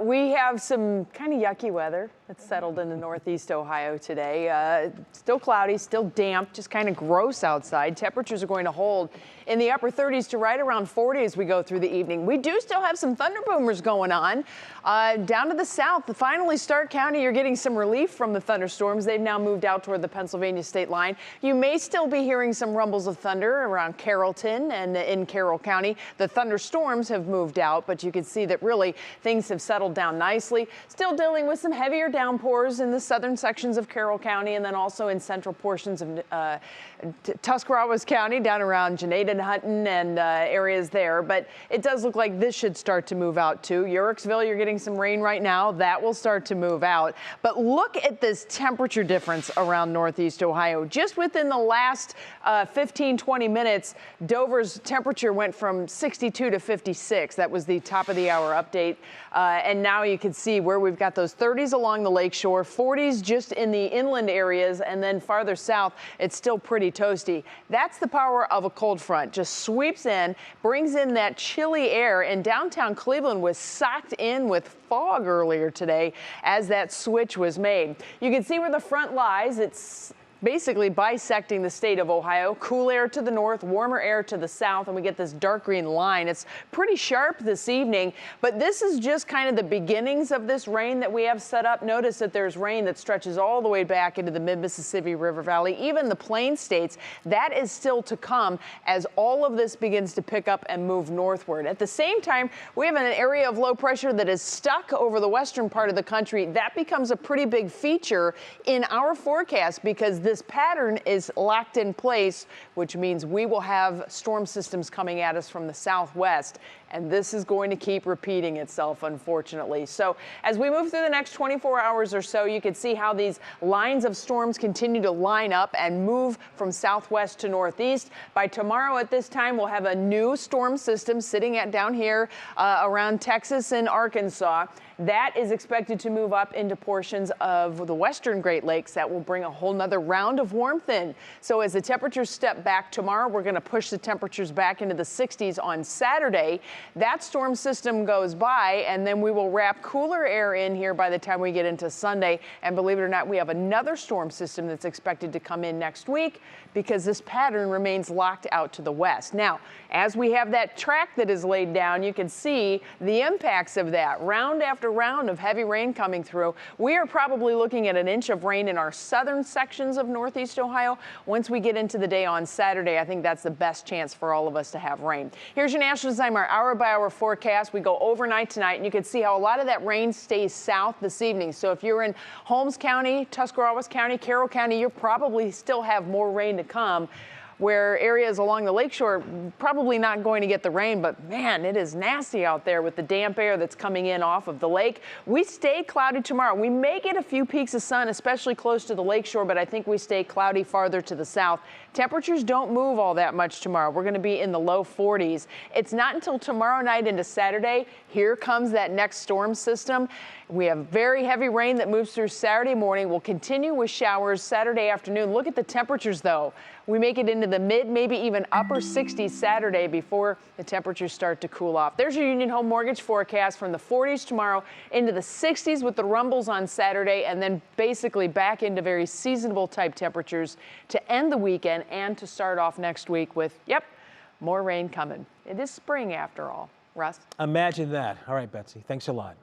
We have some kind of yucky weather that's settled into northeast Ohio today. Still cloudy, still damp, just kind of gross outside. Temperatures are going to hold in the upper 30s to right around 40 as we go through the evening. We do still have some thunder boomers going on. Down to the south, finally Stark County, you're getting some relief from the thunderstorms. They've now moved out toward the Pennsylvania state line. You may still be hearing some rumbles of thunder around Carrollton and in Carroll County. The thunderstorms have moved out, but you can see that really things have settled down nicely. Still dealing with some heavier downpours in the southern sections of Carroll County and then also in central portions of Tuscarawas County down around Janaida, Hutton and areas there. But it does look like this should start to move out too. Yorksville, you're getting some rain right now. That will start to move out. But look at this temperature difference around northeast Ohio. Just within the last 15-20 minutes, Dover's temperature went from 62 to 56. That was the top of the hour update. And now you can see where we've got those 30s along the lakeshore, 40s just in the inland areas, and then farther south, it's still pretty toasty. That's the power of a cold front. Just sweeps in, brings in that chilly air, and downtown Cleveland was socked in with fog earlier today as that switch was made. You can see where the front lies. It's basically bisecting the state of Ohio. Cool air to the north, warmer air to the south, and we get this dark green line. It's pretty sharp this evening, but this is just kind of the beginnings of this rain that we have set up. Notice that there's rain that stretches all the way back into the mid-Mississippi River Valley, even the plain states. That is still to come as all of this begins to pick up and move northward. At the same time, we have an area of low pressure that is stuck over the western part of the country. That becomes a pretty big feature in our forecast because this pattern is locked in place, which means we will have storm systems coming at us from the southwest. And this is going to keep repeating itself, unfortunately. So as we move through the next 24 hours or so, you can see how these lines of storms continue to line up and move from southwest to northeast. By tomorrow at this time, we'll have a new storm system sitting down here around Texas and Arkansas. That is expected to move up into portions of the western Great Lakes. That will bring a whole nother round of warmth in. So as the temperatures step back tomorrow, we're going to push the temperatures back into the 60s on Saturday. That storm system goes by, and then we will wrap cooler air in here by the time we get into Sunday. And believe it or not, we have another storm system that's expected to come in next week because this pattern remains locked out to the west. Now, as we have that track that is laid down, you can see the impacts of that. Round after round of heavy rain coming through. We are probably looking at an inch of rain in our southern sections of northeast Ohio. Once we get into the day on Saturday, I think that's the best chance for all of us to have rain. Here's your National Designer hour-by-hour forecast. We go overnight tonight, and you can see how a lot of that rain stays south this evening. So if you're in Holmes County, Tuscarawas County, Carroll County, you probably still have more rain to come, where areas along the lakeshore probably not going to get the rain, but man, it is nasty out there with the damp air that's coming in off of the lake. We stay cloudy tomorrow. We may get a few peaks of sun, especially close to the lakeshore, but I think we stay cloudy farther to the south. Temperatures don't move all that much tomorrow. We're going to be in the low 40s. It's not until tomorrow night into Saturday. Here comes that next storm system. We have very heavy rain that moves through Saturday morning. We'll continue with showers Saturday afternoon. Look at the temperatures, though. We make it into the mid, maybe even upper 60s Saturday before the temperatures start to cool off. There's your Union Home Mortgage forecast from the 40s tomorrow into the 60s with the rumbles on Saturday, and then basically back into very seasonable type temperatures to end the weekend and to start off next week with, yep, more rain coming. It is spring after all. Russ? Imagine that. All right, Betsy. Thanks a lot.